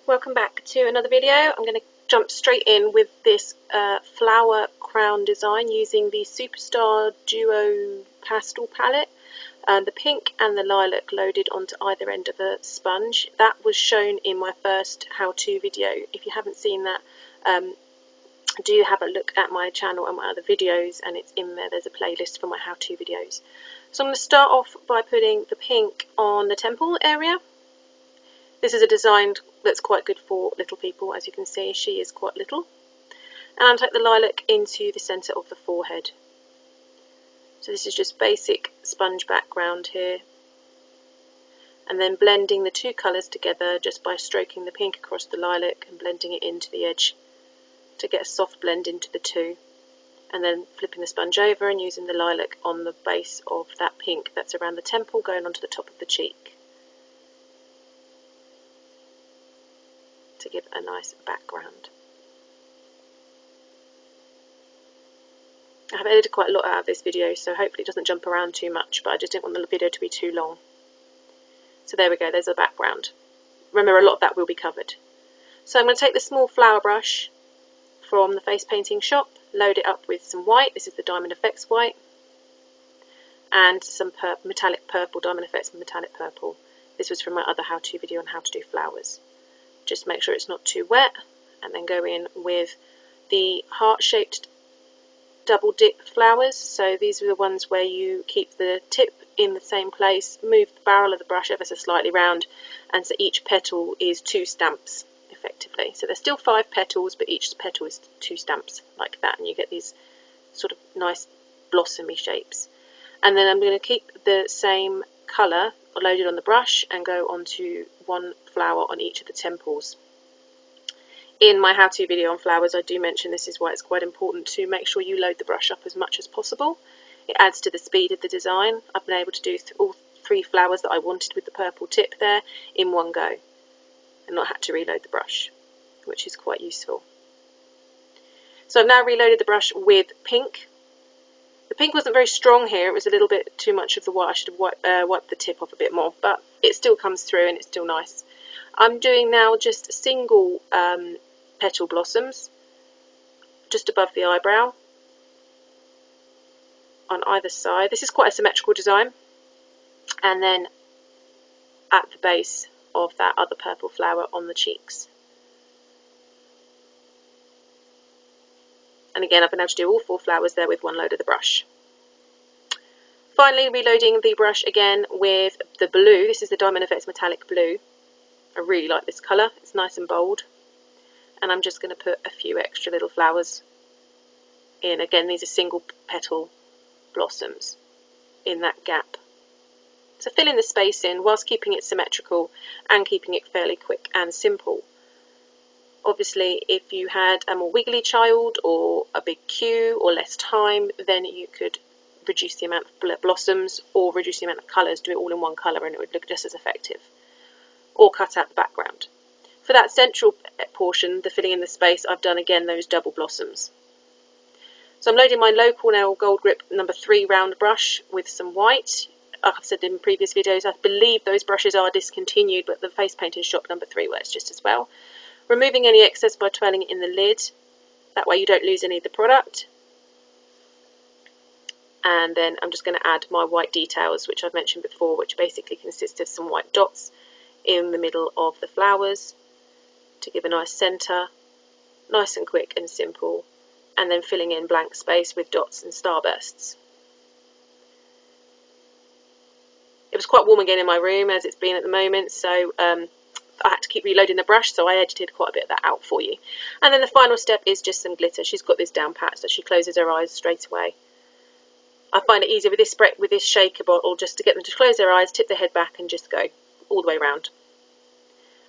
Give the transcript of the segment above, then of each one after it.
Welcome back to another video. I'm going to jump straight in with this flower crown design using the Superstar Duo Pastel palette. The pink and the lilac loaded onto either end of a sponge. That was shown in my first how-to video. If you haven't seen that, do have a look at my channel and my other videos, and it's in there. There's a playlist for my how-to videos. So I'm going to start off by putting the pink on the temple area. This is a design that's quite good for little people. As you can see, she is quite little. And I'll take the lilac into the centre of the forehead. So this is just basic sponge background here. And then blending the two colours together just by stroking the pink across the lilac and blending it into the edge to get a soft blend into the two. And then flipping the sponge over and using the lilac on the base of that pink that's around the temple going onto the top of the cheek, to give a nice background. I have edited quite a lot out of this video, so hopefully it doesn't jump around too much, but I just didn't want the video to be too long. So there we go, there's the background. Remember, a lot of that will be covered. So I'm going to take the small flower brush from the face painting shop, load it up with some white. This is the DFX White, and some metallic purple, DFX Metallic Purple. This was from my other how-to video on how to do flowers. Just make sure it's not too wet, and then go in with the heart-shaped double dip flowers. So these are the ones where you keep the tip in the same place, move the barrel of the brush ever so slightly round, and so each petal is 2 stamps effectively. So there's still 5 petals, but each petal is 2 stamps like that, and you get these sort of nice blossomy shapes. And then I'm going to keep the same colour loaded on the brush and go onto one flower on each of the temples. In my how-to video on flowers, I do mention this is why it's quite important to make sure you load the brush up as much as possible. It adds to the speed of the design. I've been able to do all 3 flowers that I wanted with the purple tip there in one go and not had to reload the brush, which is quite useful. So I've now reloaded the brush with pink. The pink wasn't very strong here, it was a little bit too much of the white. I should have wiped the tip off a bit more, but it still comes through and it's still nice. I'm doing now just single petal blossoms just above the eyebrow on either side. This is quite a symmetrical design. And then at the base of that other purple flower on the cheeks. And again, I've been able to do all 4 flowers there with one load of the brush. Finally, reloading the brush again with the blue. This is the DFX Metallic Blue. I really like this colour. It's nice and bold. And I'm just going to put a few extra little flowers in. Again, these are single petal blossoms in that gap. So fill in the space in whilst keeping it symmetrical and keeping it fairly quick and simple. Obviously, if you had a more wiggly child or a big queue or less time, then you could reduce the amount of blossoms or reduce the amount of colours, do it all in one colour and it would look just as effective. Or cut out the background. For that central portion, the filling in the space, I've done again those double blossoms. So I'm loading my Loew Cornell Gold Grip No. 3 round brush with some white. Like I've said in previous videos, I believe those brushes are discontinued, but the face painting shop No. 3 works just as well. Removing any excess by twirling it in the lid. That way you don't lose any of the product. And then I'm just going to add my white details, which I've mentioned before, which basically consist of some white dots in the middle of the flowers to give a nice centre, nice and quick and simple, and then filling in blank space with dots and starbursts. It was quite warm again in my room as it's been at the moment, so I had to keep reloading the brush, so I edited quite a bit of that out for you. And then the final step is just some glitter. She's got this down pat, so she closes her eyes straight away. I find it easier with this shaker bottle just to get them to close their eyes, tip their head back and just go all the way around.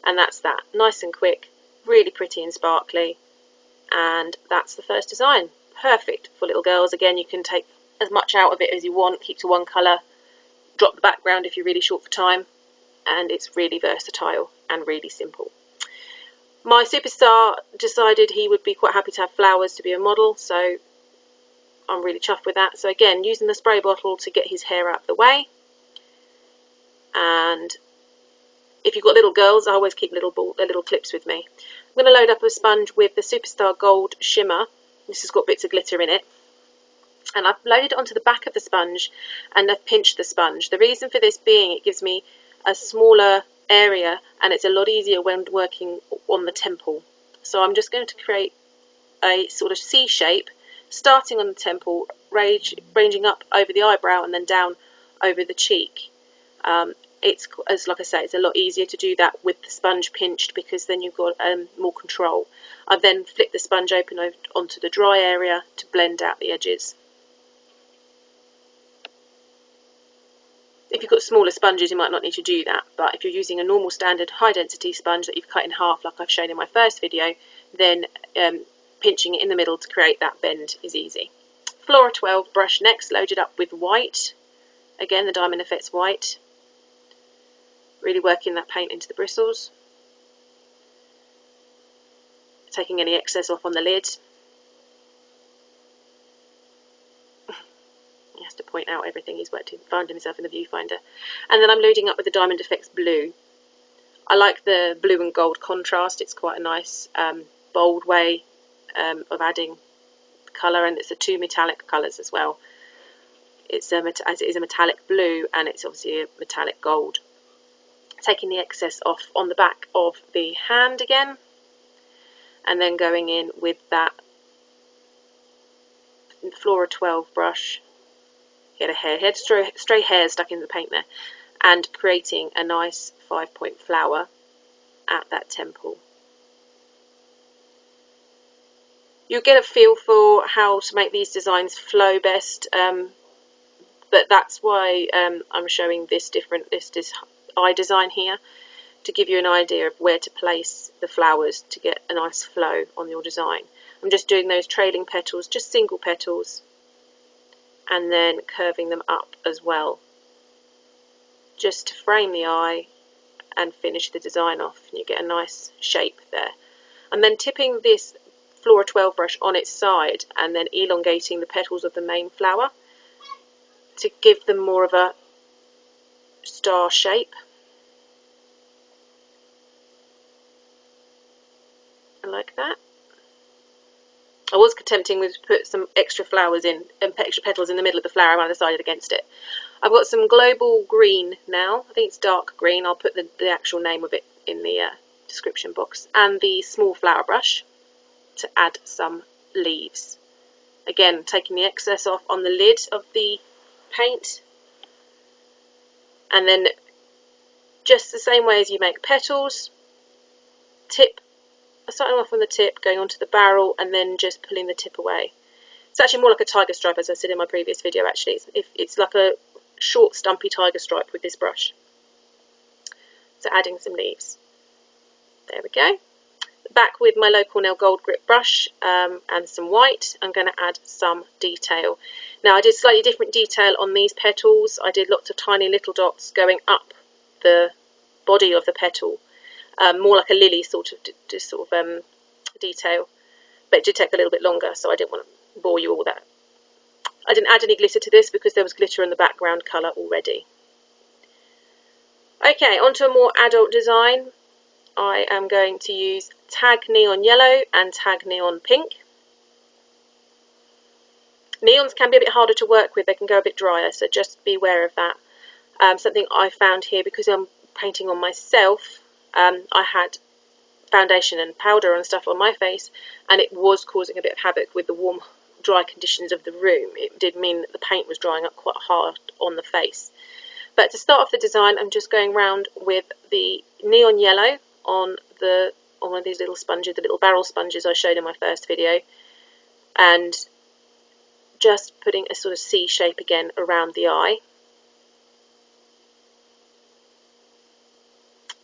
And that's that. Nice and quick, really pretty and sparkly. And that's the first design. Perfect for little girls. Again, you can take as much out of it as you want, keep to one colour, drop the background if you're really short for time, and it's really versatile and really simple. My superstar decided he would be quite happy to have flowers to be a model, so I'm really chuffed with that. So again, using the spray bottle to get his hair out of the way, and if you've got little girls, I always keep little clips with me. I'm going to load up a sponge with the Superstar Gold Shimmer. This has got bits of glitter in it. And I've loaded it onto the back of the sponge and I've pinched the sponge. The reason for this being it gives me a smaller area and it's a lot easier when working on the temple. So I'm just going to create a sort of C shape, starting on the temple, ranging up over the eyebrow and then down over the cheek. It's, as like I say, it's a lot easier to do that with the sponge pinched because then you've got more control. I've then flipped the sponge open onto the dry area to blend out the edges. If you've got smaller sponges, you might not need to do that, but if you're using a normal standard high density sponge that you've cut in half like I've shown in my first video, then pinching it in the middle to create that bend is easy. Flora 12 brush next, loaded up with white. Again, the Diamond FX White. Really working that paint into the bristles. Taking any excess off on the lid. He has to point out everything he's found himself in the viewfinder. And then I'm loading up with the Diamond FX Blue. I like the blue and gold contrast. It's quite a nice bold way of adding colour, and it's the two metallic colours as well. It's as it is a metallic blue and it's obviously a metallic gold. Taking the excess off on the back of the hand again, and then going in with that Flora 12 brush. Get a hair, stray hairs stuck in the paint there, and creating a nice 5-point flower at that temple. You'll get a feel for how to make these designs flow best, but that's why I'm showing this eye design here, to give you an idea of where to place the flowers to get a nice flow on your design. I'm just doing those trailing petals, just single petals, and then curving them up as well, just to frame the eye and finish the design off, and you get a nice shape there. And then tipping this Flora 12 brush on its side and then elongating the petals of the main flower to give them more of a star shape. Like that. I was attempting to put some extra flowers in, extra petals in the middle of the flower, and I decided against it. I've got some Global Green now. I think it's dark green. I'll put the actual name of it in the description box. And the small flower brush to add some leaves. Again, taking the excess off on the lid of the paint. And then just the same way as you make petals, starting off on the tip, going onto the barrel, and then just pulling the tip away. It's actually more like a tiger stripe, as I said in my previous video. Actually, it's like a short, stumpy tiger stripe with this brush. So adding some leaves. There we go. Back with my Loew Cornell Gold grip brush and some white, I'm going to add some detail. Now I did slightly different detail on these petals. I did lots of tiny little dots going up the body of the petal. More like a lily sort of detail, but it did take a little bit longer, so I didn't want to bore you all that. I didn't add any glitter to this because there was glitter in the background colour already. Okay, onto a more adult design. I am going to use Tag Neon Yellow and Tag Neon Pink. Neons can be a bit harder to work with, they can go a bit drier, so just be aware of that. Something I found here, because I'm painting on myself, I had foundation and powder and stuff on my face, and it was causing a bit of havoc with the warm, dry conditions of the room. It did mean that the paint was drying up quite hard on the face. But to start off the design, I'm just going round with the neon yellow on one of these little sponges, the little barrel sponges I showed in my first video, and just putting a sort of C shape again around the eye.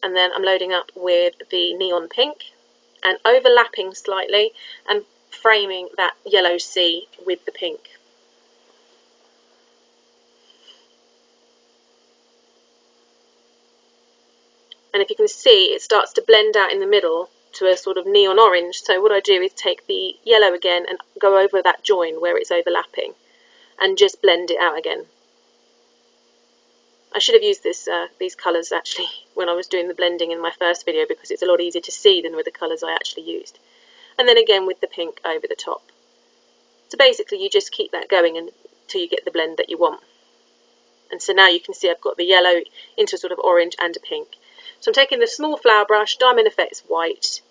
And then I'm loading up with the neon pink and overlapping slightly and framing that yellow C with the pink. And if you can see, it starts to blend out in the middle to a sort of neon orange. So what I do is take the yellow again and go over that join where it's overlapping and just blend it out again. I should have used these colours actually when I was doing the blending in my first video, because it's a lot easier to see than with the colours I actually used. And then again with the pink over the top. So basically you just keep that going until you get the blend that you want. And so now you can see I've got the yellow into a sort of orange and a pink. So I'm taking the small flower brush, Diamond FX White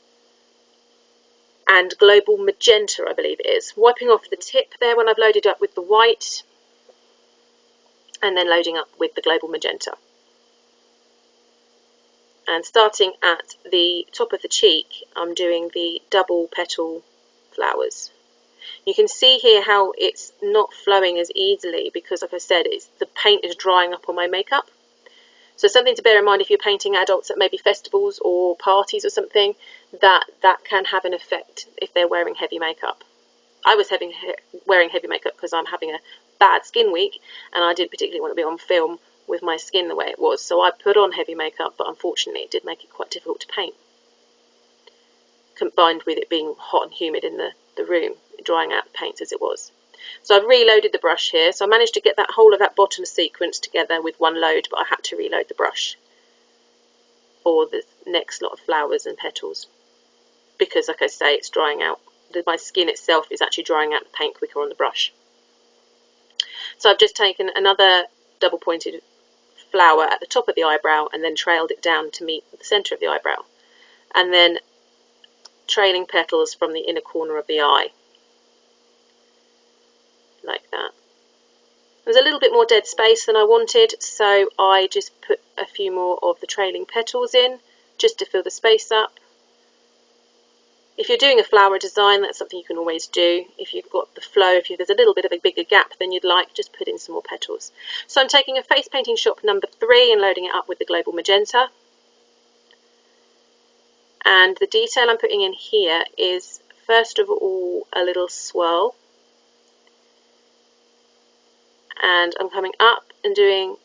and Global Magenta, I believe it is, wiping off the tip there when I've loaded up with the white, and then loading up with the Global Magenta. And starting at the top of the cheek, I'm doing the double petal flowers. You can see here how it's not flowing as easily because, like I said, the paint is drying up on my makeup. So something to bear in mind if you're painting adults at maybe festivals or parties or something, that can have an effect if they're wearing heavy makeup. I was wearing heavy makeup because I'm having a bad skin week, and I didn't particularly want to be on film with my skin the way it was, so I put on heavy makeup, but unfortunately it did make it quite difficult to paint, combined with it being hot and humid in the room, drying out the paints as it was. So I've reloaded the brush here, so I managed to get that whole of that bottom sequence together with one load, but I had to reload the brush for the next lot of flowers and petals because, like I say, it's drying out. My skin itself is actually drying out the paint quicker on the brush. So I've just taken another double pointed flower at the top of the eyebrow and then trailed it down to meet the centre of the eyebrow, and then trailing petals from the inner corner of the eye, like that. There's a little bit more dead space than I wanted, so I just put a few more of the trailing petals in just to fill the space up. If you're doing a flower design, that's something you can always do. If you've got the flow, if there's a little bit of a bigger gap than you'd like, just put in some more petals. So I'm taking a face painting shop number 3 and loading it up with the Global Magenta. And the detail I'm putting in here is, first of all, a little swirl. And I'm coming up and doing,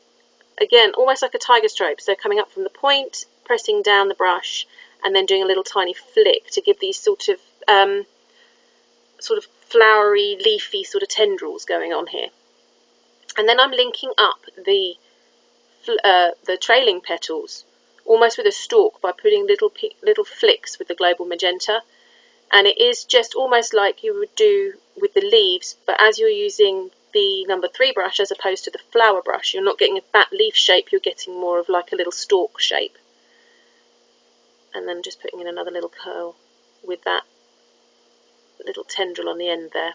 again, almost like a tiger stroke. So coming up from the point, pressing down the brush, and then doing a little tiny flick to give these sort of flowery, leafy sort of tendrils going on here. And then I'm linking up the trailing petals almost with a stalk by putting little flicks with the Global Magenta. And it is just almost like you would do with the leaves, but as you're using the number 3 brush as opposed to the flower brush, you're not getting a fat leaf shape, you're getting more of like a little stalk shape. And then just putting in another little curl with that little tendril on the end there.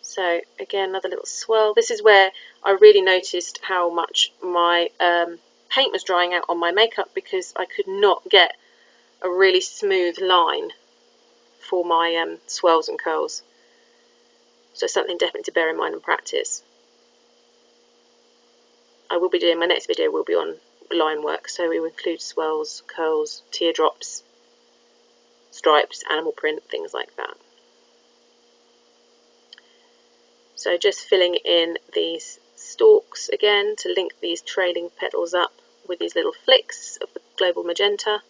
So again, another little swirl. This is where I really noticed how much my paint was drying out on my makeup, because I could not get a really smooth line for my swirls and curls. So something definitely to bear in mind and practice. I will be doing, my next video will be on line work, so we will include swirls, curls, teardrops, stripes, animal print, things like that. So just filling in these stalks again to link these trailing petals up with these little flicks of the Global Magenta.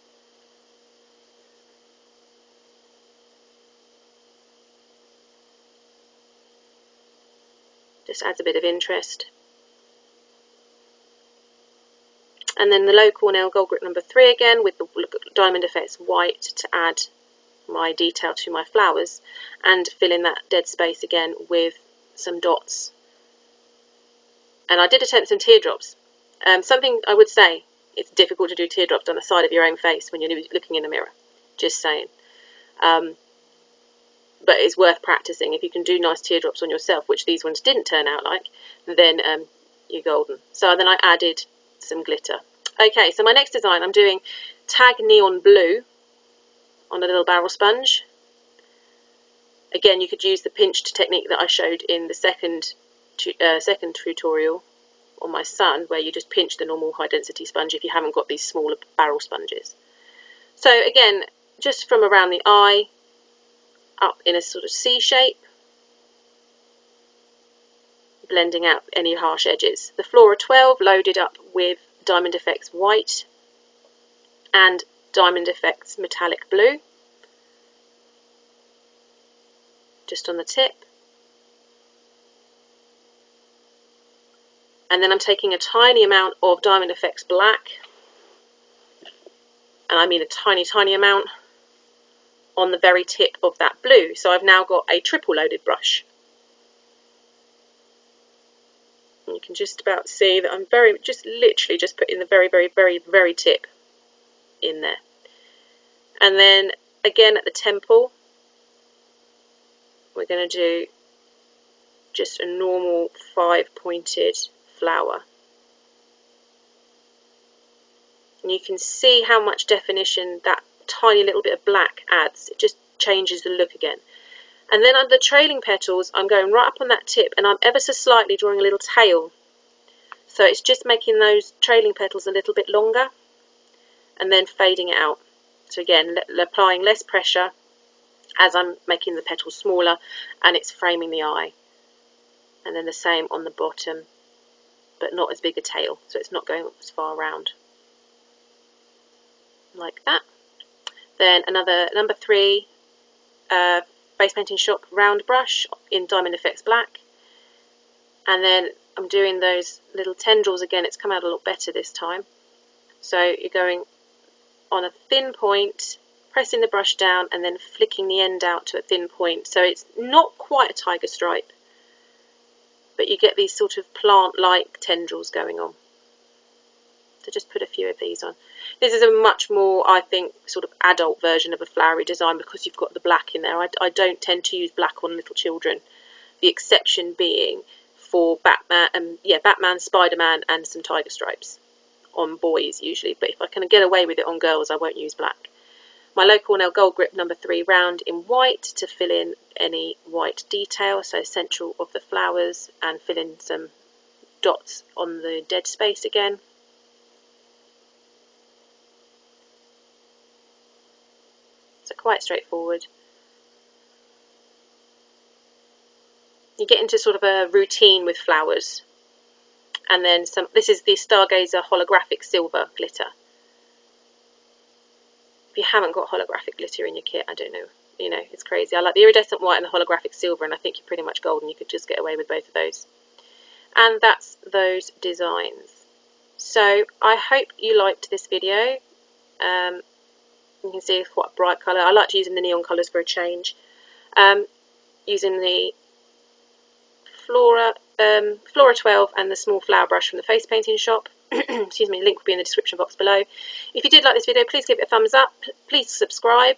Just adds a bit of interest. And then the Loew Cornell Gold Grip number 3 again with the Diamond FX White to add my detail to my flowers, and fill in that dead space again with some dots. And I did attempt some teardrops. Something I would say, it's difficult to do teardrops on the side of your own face when you're looking in the mirror. Just saying. But it's worth practicing. If you can do nice teardrops on yourself, which these ones didn't turn out like, then you're golden. So then I added some glitter. Okay, so my next design, I'm doing Tag Neon Blue on a little barrel sponge. Again, you could use the pinched technique that I showed in the second tutorial on my son, where you just pinch the normal high density sponge if you haven't got these smaller barrel sponges. So again, just from around the eye, up in a sort of C shape, blending out any harsh edges. The Flora 12 loaded up with Diamond FX White and Diamond FX Metallic Blue, just on the tip. And then I'm taking a tiny amount of Diamond FX Black, and I mean a tiny, tiny amount, on the very tip of that blue. So I've now got a triple loaded brush. And you can just about see that I'm literally just putting the very, very, very, very tip in there. And then again at the temple, we're going to do just a normal 5-pointed flower. And you can see how much definition that tiny little bit of black adds. It just changes the look again. And then under the trailing petals, I'm going right up on that tip, and I'm ever so slightly drawing a little tail. So it's just making those trailing petals a little bit longer, and then fading it out. So again, applying less pressure as I'm making the petals smaller, and it's framing the eye. And then the same on the bottom, but not as big a tail, so it's not going as far around. Like that. Then another number 3 Face Painting Shop round brush in Diamond FX Black. And then I'm doing those little tendrils again. It's come out a lot better this time. So you're going on a thin point, pressing the brush down, and then flicking the end out to a thin point. So it's not quite a tiger stripe, but you get these sort of plant-like tendrils going on. So just put a few of these on. This is a much more, I think, sort of adult version of a flowery design because you've got the black in there. I don't tend to use black on little children. The exception being for Batman, Spider-Man, and some tiger stripes on boys usually. But if I can get away with it on girls, I won't use black. My Loew Cornell Gold Grip number 3 round in white to fill in any white detail, so central of the flowers, and fill in some dots on the dead space again. So quite straightforward. You get into sort of a routine with flowers. And then some. This is the Stargazer holographic silver glitter. If you haven't got holographic glitter in your kit, I don't know. You know, it's crazy. I like the iridescent white and the holographic silver, and I think you're pretty much golden. You could just get away with both of those. And that's those designs. So I hope you liked this video. You can see it's quite a bright colour. I like using the neon colours for a change. Using the Flora 12 and the small flower brush from the Face Painting Shop. Excuse me, link will be in the description box below. If you did like this video, please give it a thumbs up. Please subscribe,